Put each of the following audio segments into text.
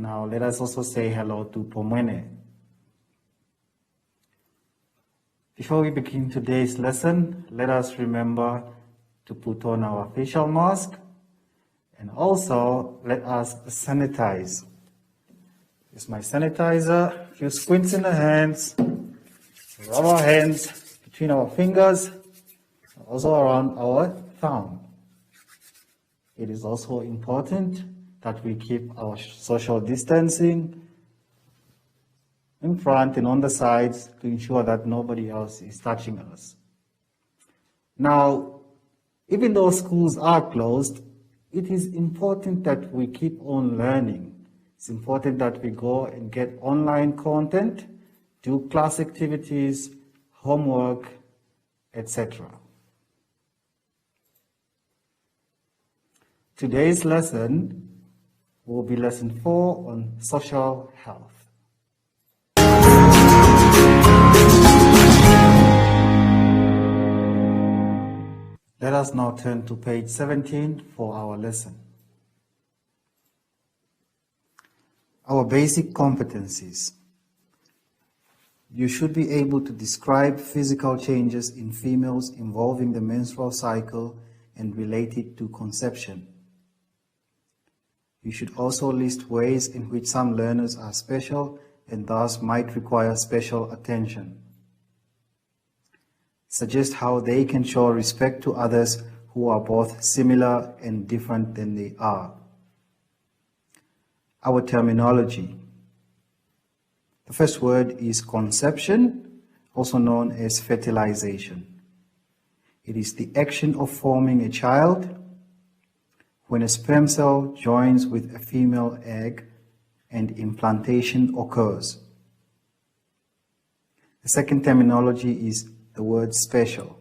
Now let us also say hello to Pomene. Before we begin today's lesson, let us remember to put on our facial mask and also let us sanitize. This is my sanitizer. A few squints in the hands, rub our hands between our fingers, also around our thumb. It is also important that we keep our social distancing in front and on the sides to ensure that nobody else is touching us. Now, even though schools are closed, it is important that we keep on learning. It's important that we go and get online content, do class activities, homework, etc. Today's lesson will be lesson 4 on social health. Let us now turn to page 17 for our lesson. Our basic competencies. You should be able to describe physical changes in females involving the menstrual cycle and relate it to conception. You should also list ways in which some learners are special and thus might require special attention. Suggest how they can show respect to others who are both similar and different than they are. Our terminology. The first word is conception, also known as fertilization. It is the action of forming a child when a sperm cell joins with a female egg and implantation occurs. The second terminology is the word special.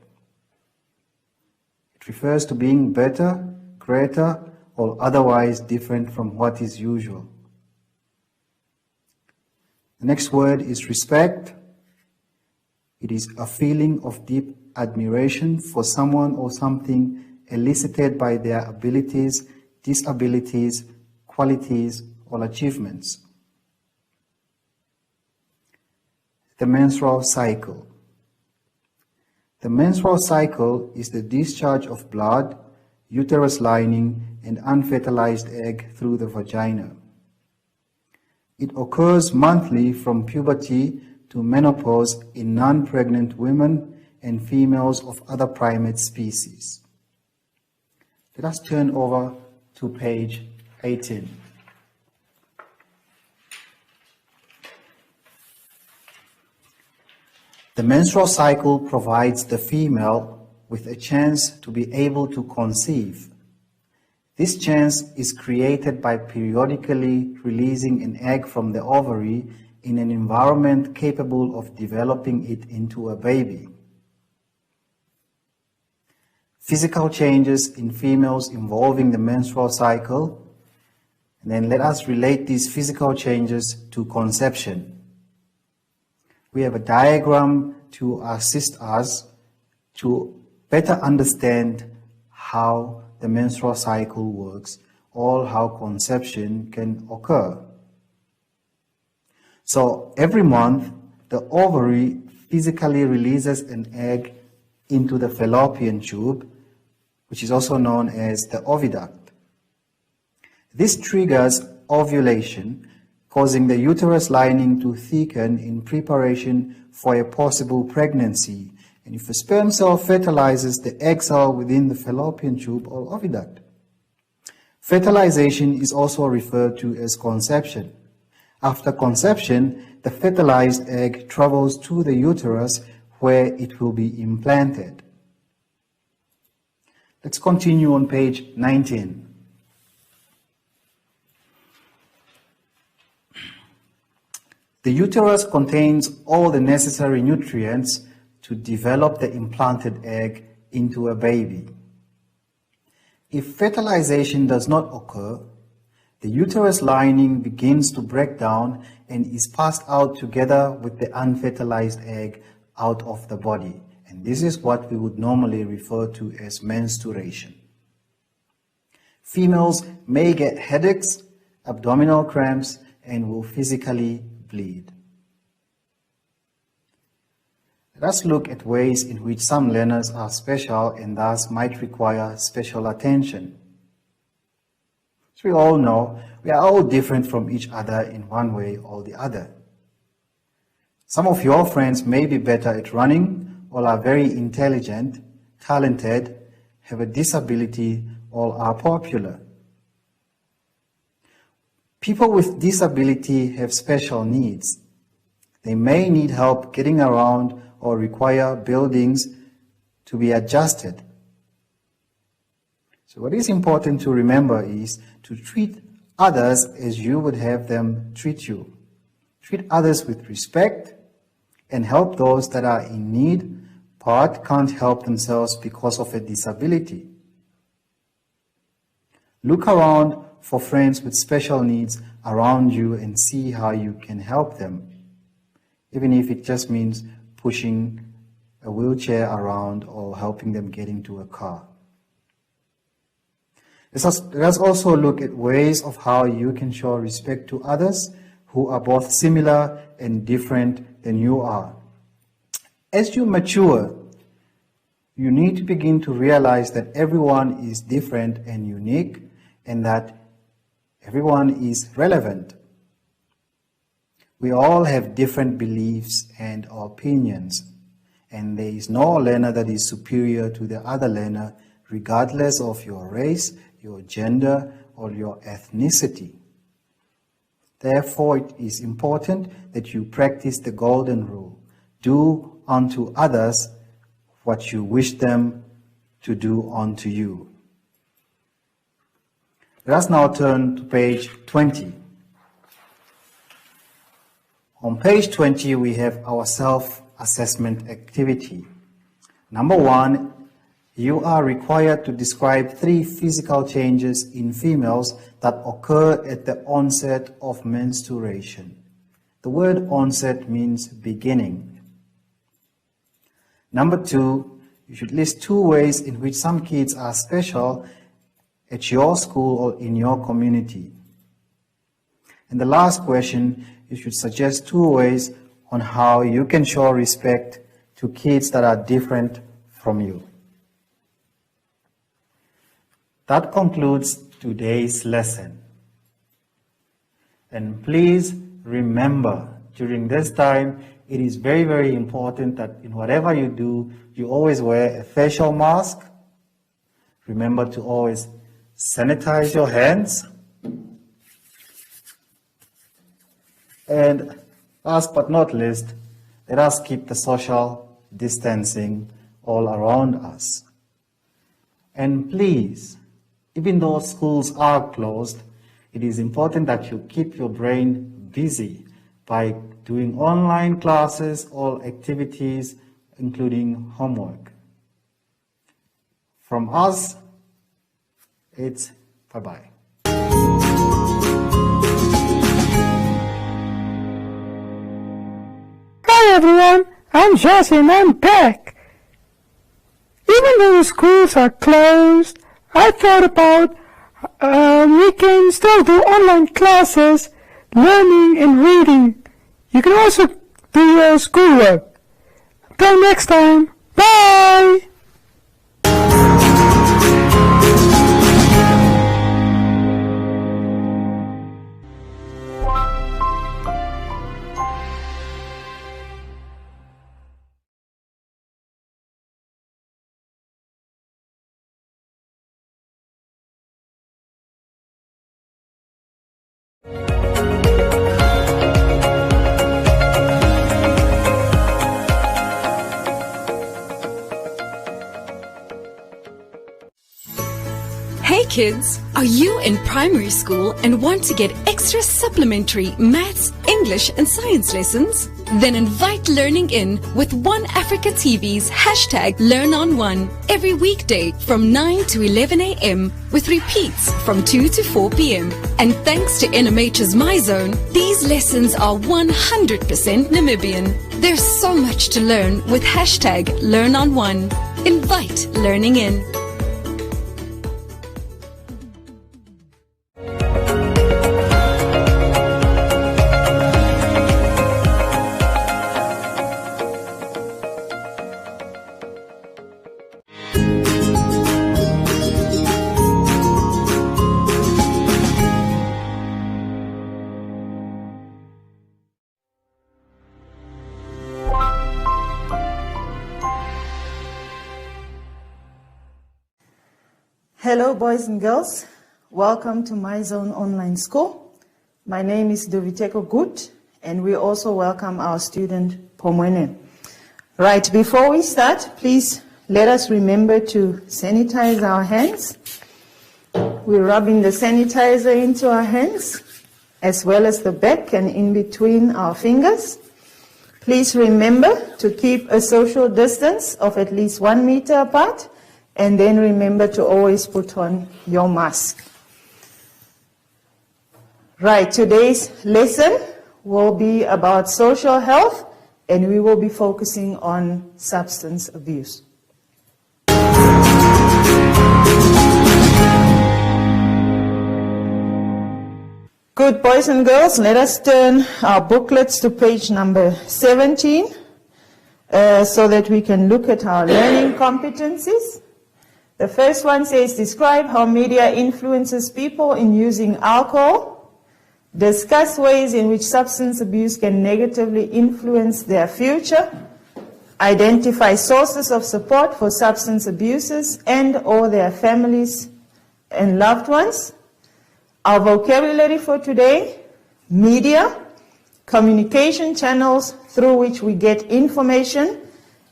It refers to being better, greater, or otherwise different from what is usual. The next word is respect. It is a feeling of deep admiration for someone or something elicited by their abilities, disabilities, qualities, or achievements. The menstrual cycle. The menstrual cycle is the discharge of blood, uterus lining, and unfertilized egg through the vagina. It occurs monthly from puberty to menopause in non-pregnant women and females of other primate species. Let us turn over to page 18. The menstrual cycle provides the female with a chance to be able to conceive. This chance is created by periodically releasing an egg from the ovary in an environment capable of developing it into a baby. Physical changes in females involving the menstrual cycle, and then let us relate these physical changes to conception. We have a diagram to assist us to better understand how the menstrual cycle works, or how conception can occur. So every month, the ovary physically releases an egg into the fallopian tube, which is also known as the oviduct. This triggers ovulation, causing the uterus lining to thicken in preparation for a possible pregnancy. And if a sperm cell fertilizes the egg cell within the fallopian tube or oviduct. Fertilization is also referred to as conception. After conception, the fertilized egg travels to the uterus where it will be implanted. Let's continue on page 19. The uterus contains all the necessary nutrients to develop the implanted egg into a baby. If fertilization does not occur, the uterus lining begins to break down and is passed out together with the unfertilized egg out of the body. And this is what we would normally refer to as menstruation. Females may get headaches, abdominal cramps, and will physically bleed. Let us look at ways in which some learners are special and thus might require special attention. As we all know, we are all different from each other in one way or the other. Some of your friends may be better at running, or are very intelligent, talented, have a disability, or are popular. People with disability have special needs. They may need help getting around or require buildings to be adjusted. So what is important to remember is to treat others as you would have them treat you. Treat others with respect and help those that are in need but can't help themselves because of a disability. Look around for friends with special needs around you and see how you can help them, even if it just means pushing a wheelchair around or helping them get into a car. Let us also look at ways of how you can show respect to others who are both similar and different than you are. As you mature, you need to begin to realize that everyone is different and unique, and that everyone is relevant. We all have different beliefs and opinions, and there is no learner that is superior to the other learner, regardless of your race, your gender, or your ethnicity. Therefore, it is important that you practice the golden rule. Do unto others what you wish them to do unto you. Let us now turn to page 20. On page 20, we have our self-assessment activity. Number 1, you are required to describe 3 physical changes in females that occur at the onset of menstruation. The word onset means beginning. Number 2, you should list 2 ways in which some kids are special at your school or in your community. And the last question, you should suggest 2 ways on how you can show respect to kids that are different from you. That concludes today's lesson. And please remember, during this time, it is very, very important that in whatever you do, you always wear a facial mask. Remember to always sanitize your hands. And last but not least, let us keep the social distancing all around us. And please, even though schools are closed, it is important that you keep your brain busy by doing online classes or activities, including homework. From us, it's bye-bye. Hi everyone, I'm Josie and I'm back. Even though the schools are closed, I thought about we can still do online classes, learning and reading. You can also do your schoolwork. Until next time, bye! Hey kids, are you in primary school and want to get extra supplementary maths, English and science lessons? Then invite Learning In with One Africa TV's #LearnOn1 every weekday from 9 to 11 a.m. with repeats from 2 to 4 p.m. And thanks to NMH's MyZone, these lessons are 100% Namibian. There's so much to learn with #LearnOn1. Invite Learning In. Hello, boys and girls. Welcome to My Zone Online School. My name is Doviteko Gut, and we also welcome our student, Pomwene. Right, before we start, please let us remember to sanitize our hands. We're rubbing the sanitizer into our hands, as well as the back and in between our fingers. Please remember to keep a social distance of at least 1 meter apart, and then remember to always put on your mask. Right, today's lesson will be about social health, and we will be focusing on substance abuse. Good, boys and girls, let us turn our booklets to page number 17 so that we can look at our learning competencies. The first one says, describe how media influences people in using alcohol. Discuss ways in which substance abuse can negatively influence their future. Identify sources of support for substance abusers and or their families and loved ones. Our vocabulary for today: media, communication channels through which we get information.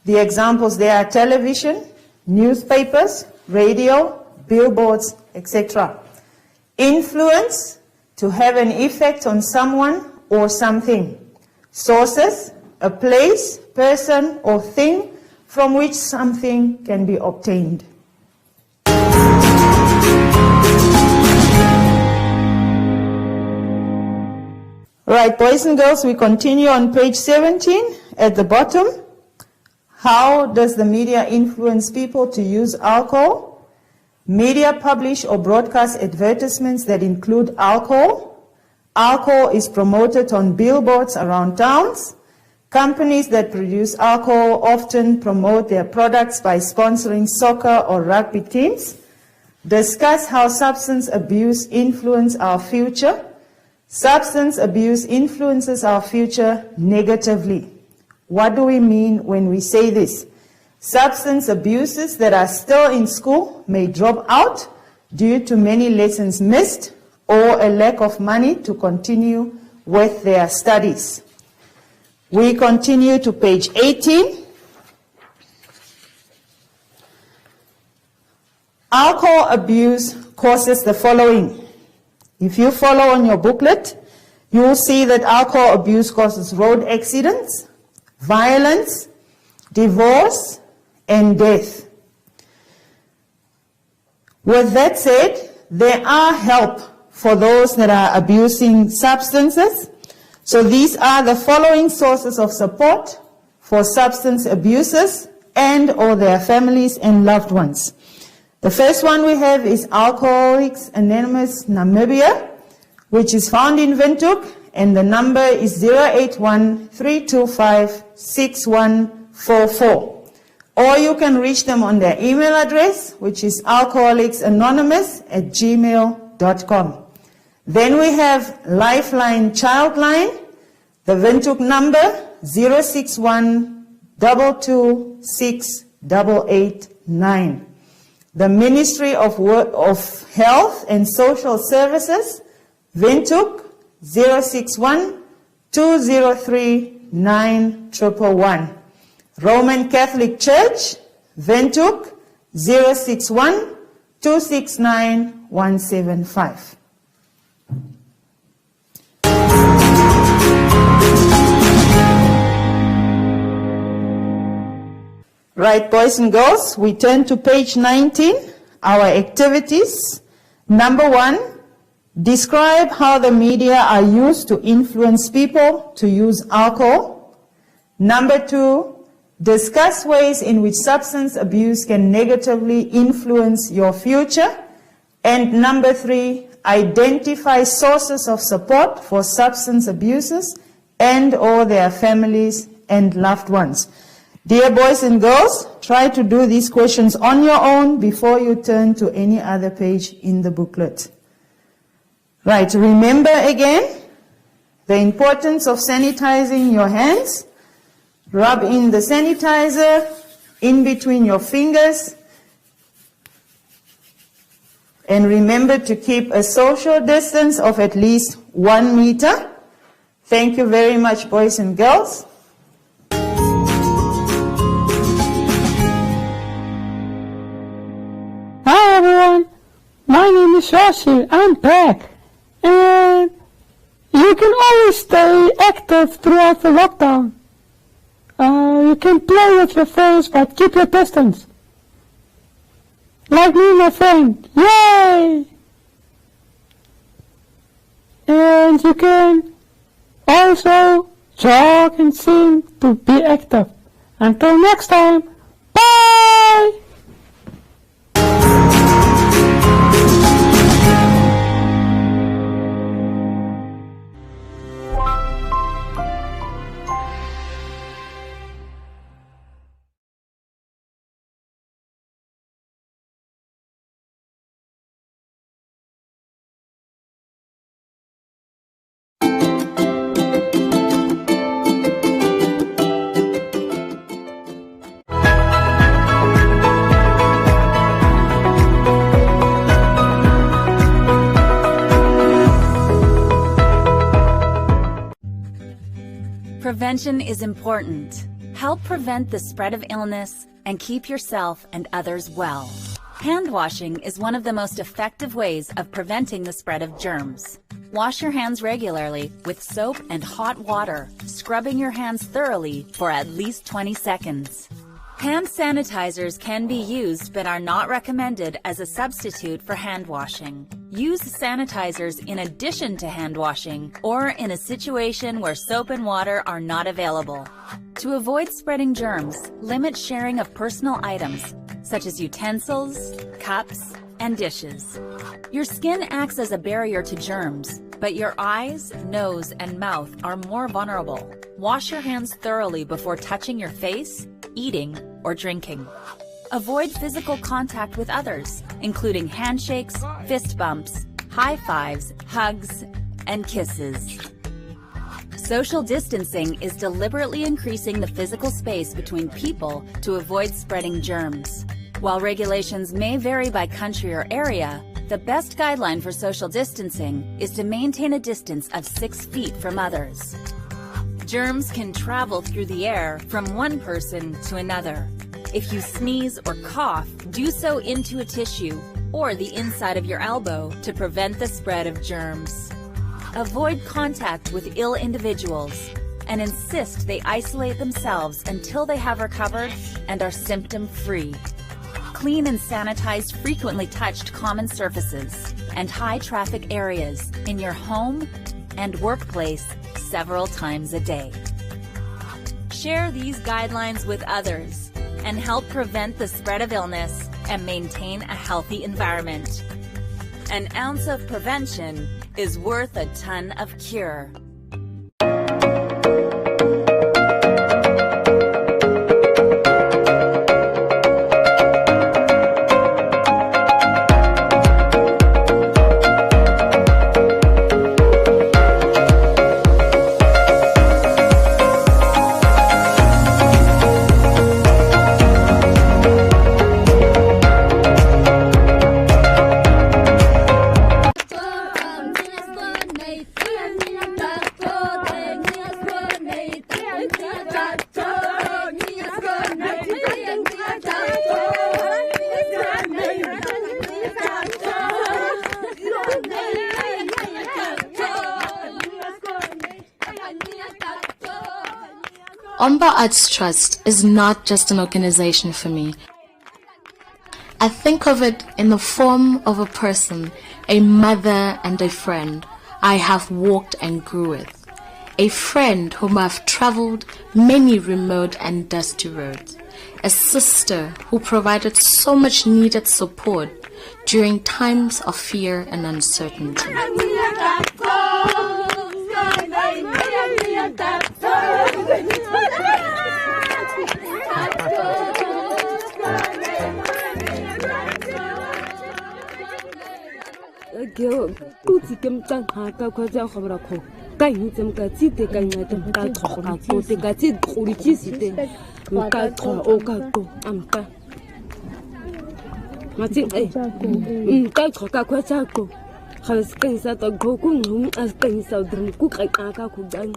The examples there are television, newspapers, radio, billboards, etc. Influence, to have an effect on someone or something. Sources, a place, person, or thing from which something can be obtained. Right, boys and girls, we continue on page 17 at the bottom. How does the media influence people to use alcohol? Media publish or broadcast advertisements that include alcohol. Alcohol is promoted on billboards around towns. Companies that produce alcohol often promote their products by sponsoring soccer or rugby teams. Discuss how substance abuse influences our future. Substance abuse influences our future negatively. What do we mean when we say this? Substance abusers that are still in school may drop out due to many lessons missed or a lack of money to continue with their studies. We continue to page 18. Alcohol abuse causes the following. If you follow on your booklet, you will see that alcohol abuse causes road accidents, violence, divorce, and death. With that said, there are help for those that are abusing substances. So these are the following sources of support for substance abusers and or their families and loved ones. The first one we have is Alcoholics Anonymous Namibia, which is found in Windhoek, and the number is 081-325-6144. Or you can reach them on their email address, which is alcoholicsanonymous@gmail.com. Then we have Lifeline Childline, the Windhoek number 061-226-889. The Ministry of Health and Social Services, Windhoek 061-203-9111. Roman Catholic Church, Windhoek 061-269-175. Right, boys and girls, we turn to page 19, our activities. Number 1, describe how the media are used to influence people to use alcohol. Number 2, discuss ways in which substance abuse can negatively influence your future. And number 3, identify sources of support for substance abusers and or their families and loved ones. Dear boys and girls, try to do these questions on your own before you turn to any other page in the booklet. Right, remember again the importance of sanitizing your hands. Rub in the sanitizer in between your fingers. And remember to keep a social distance of at least 1 meter. Thank you very much, boys and girls. Hi everyone, my name is Josie, I'm back. And you can always stay active throughout the lockdown. You can play with your friends, but keep your distance. Like me and my friend, yay! And you can also jog and sing to be active. Until next time, bye! Prevention is important. Help prevent the spread of illness and keep yourself and others well. Hand washing is one of the most effective ways of preventing the spread of germs. Wash your hands regularly with soap and hot water, scrubbing your hands thoroughly for at least 20 seconds. Hand sanitizers can be used but are not recommended as a substitute for hand washing. Use sanitizers in addition to hand washing or in a situation where soap and water are not available. To avoid spreading germs, limit sharing of personal items such as utensils, cups, and dishes. Your skin acts as a barrier to germs, but your eyes, nose, and mouth are more vulnerable. Wash your hands thoroughly before touching your face, eating, or drinking. Avoid physical contact with others, including handshakes, fist bumps, high fives, hugs, and kisses. Social distancing is deliberately increasing the physical space between people to avoid spreading germs. While regulations may vary by country or area, the best guideline for social distancing is to maintain a distance of 6 feet from others. Germs can travel through the air from one person to another. If you sneeze or cough, do so into a tissue or the inside of your elbow to prevent the spread of germs. Avoid contact with ill individuals and insist they isolate themselves until they have recovered and are symptom-free. Clean and sanitize frequently touched common surfaces and high-traffic areas in your home and workplace several times a day. Share these guidelines with others and help prevent the spread of illness and maintain a healthy environment. An ounce of prevention is worth a ton of cure. Omba Arts Trust is not just an organization for me. I think of it in the form of a person, a mother and a friend I have walked and grew with. A friend whom I've traveled many remote and dusty roads. A sister who provided so much needed support during times of fear and uncertainty. Mati ka khoka kwa tsako. Ga se ka isa to go ku ngum as ka isa drum ku ka ka ku dan.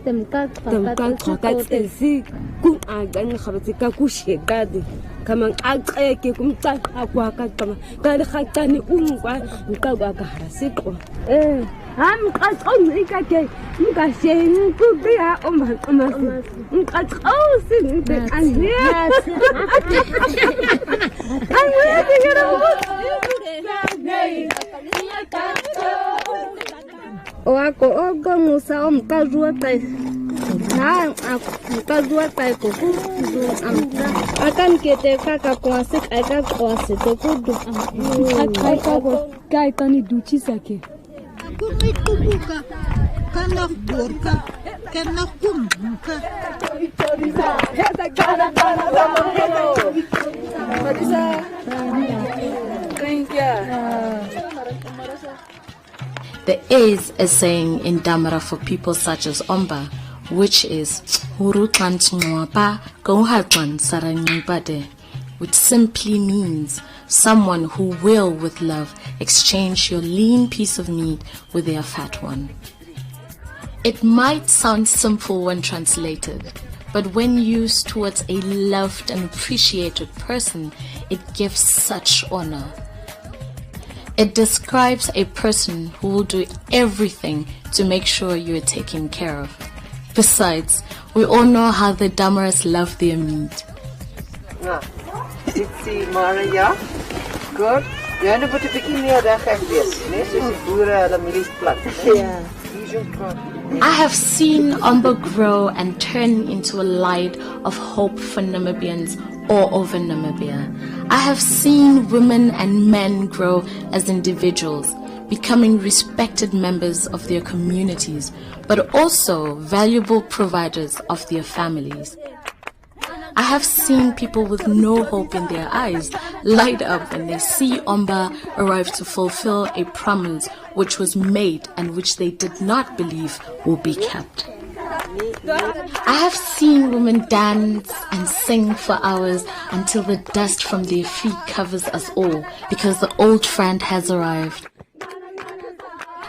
Temka khoka tsesi ku agan khabati ka ku shegade. Kama aqeke kumta akwa ka kama ka le khatani ungwa nka kwa ka hasiko. Ham ka tsoni ka ke nka shen ku bia oma nka tsosi nka anya. Oako ogo musa omkajua tai na akajua tai kuku amka akan kete kaka kwase aka kwase to kudu aka kai tani duchi sake kuka kana borka kana kumka There is a saying in Damara for people such as Omba, which is which simply means someone who will, with love, exchange your lean piece of meat with their fat one. It might sound simple when translated, but when used towards a loved and appreciated person, it gives such honor. It describes a person who will do everything to make sure you are taken care of. Besides, we all know how the Damaras love their meat. Ditsie Maria, good. Jy moet 'n bietjie meer reg wees, né? Soos die boere hulle mielies plant. Ja. I have seen Omba grow and turn into a light of hope for Namibians all over Namibia. I have seen women and men grow as individuals, becoming respected members of their communities, but also valuable providers of their families. I have seen people with no hope in their eyes light up when they see Omba arrive to fulfill a promise which was made and which they did not believe will be kept. I have seen women dance and sing for hours until the dust from their feet covers us all because the old friend has arrived.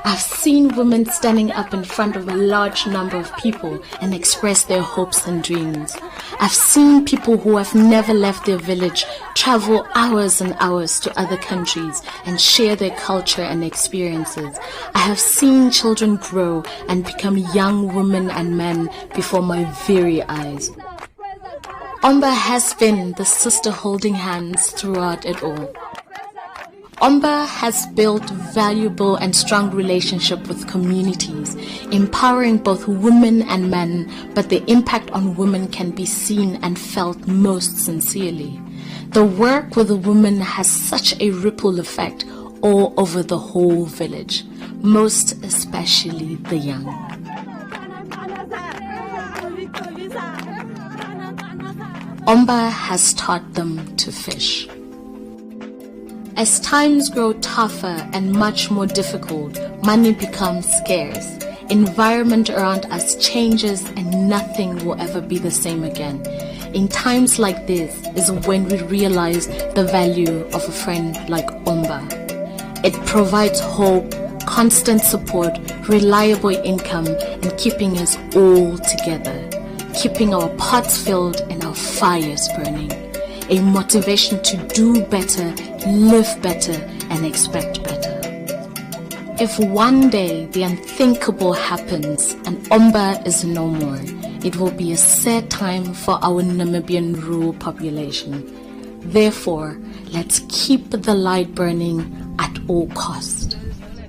I've seen women standing up in front of a large number of people and express their hopes and dreams. I've seen people who have never left their village travel hours and hours to other countries and share their culture and experiences. I have seen children grow and become young women and men before my very eyes. Omba has been the sister holding hands throughout it all. Omba has built valuable and strong relationship with communities, empowering both women and men, but the impact on women can be seen and felt most sincerely. The work with the women has such a ripple effect all over the whole village, most especially the young. Omba has taught them to fish. As times grow tougher and much more difficult, money becomes scarce. Environment around us changes and nothing will ever be the same again. In times like this is when we realize the value of a friend like Omba. It provides hope, constant support, reliable income, and keeping us all together, keeping our pots filled and our fires burning. A motivation to do better, live better, and expect better. If one day the unthinkable happens and Omba is no more, it will be a sad time for our Namibian rural population. Therefore, let's keep the light burning at all cost.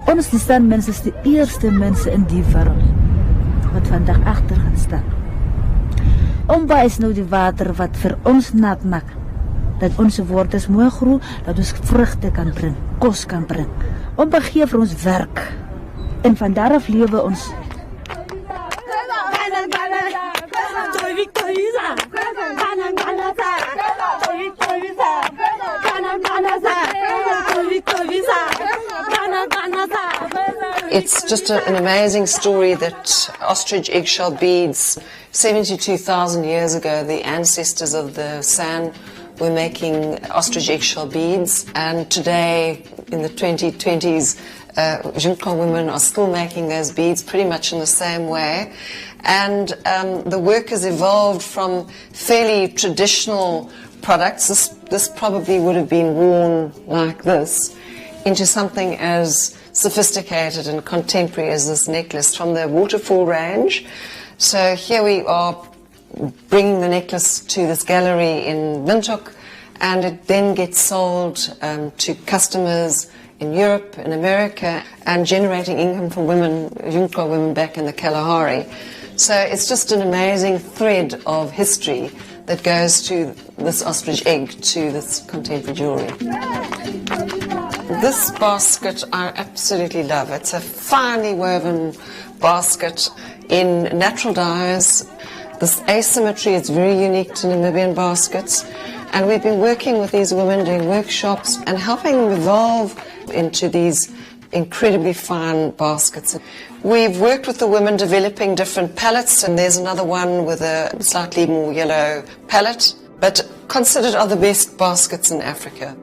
Ons die mense is die eerste mense in die wêreld wat vandag agter gaan staan. Omba is nou die water wat vir ons nat maak. Dat onze wortels mooi groeien, dat ons vruchten kan brengen, kos kan brengen. Omba gee vir ons werk. En van daaraf leven ons. It's just an amazing story that ostrich eggshell beads, 72,000 years ago, the ancestors of the San we're making ostrich eggshell beads, and today in the 2020s, Junko women are still making those beads pretty much in the same way. And the work has evolved from fairly traditional products. This probably would have been worn like this, into something as sophisticated and contemporary as this necklace from the waterfall range. So here we are bringing the necklace to this gallery in Windhoek, and it then gets sold to customers in Europe, in America, and generating income for women, Junko women back in the Kalahari. So it's just an amazing thread of history that goes to this ostrich egg, to this contemporary jewelry. This basket I absolutely love. It's a finely woven basket in natural dyes. This asymmetry is very unique to Namibian baskets. And we've been working with these women, doing workshops and helping them evolve into these incredibly fine baskets. We've worked with the women developing different palettes, and there's another one with a slightly more yellow palette, but considered are the best baskets in Africa.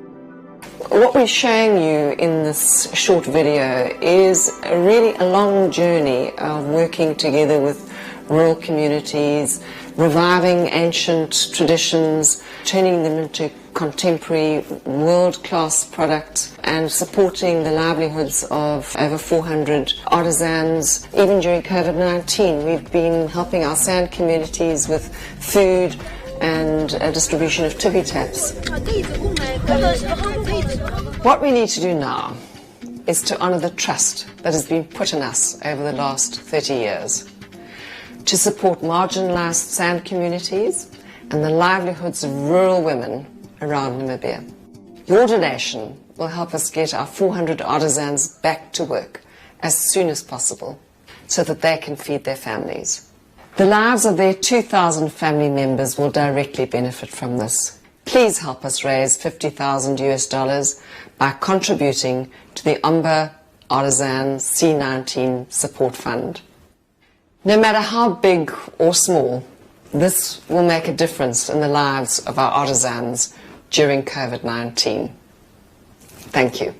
What we're showing you in this short video is really a long journey of working together with rural communities, reviving ancient traditions, turning them into contemporary world-class products, and supporting the livelihoods of over 400 artisans. Even during COVID-19, we've been helping our sand communities with food and distribution of tippy taps. What we need to do now is to honour the trust that has been put in us over the last 30 years, to support marginalised sand communities and the livelihoods of rural women around Namibia. Your donation will help us get our 400 artisans back to work as soon as possible so that they can feed their families. The lives of their 2,000 family members will directly benefit from this. Please help us raise $50,000 by contributing to the Omba Artisan C19 Support Fund. No matter how big or small, this will make a difference in the lives of our artisans during COVID-19. Thank you.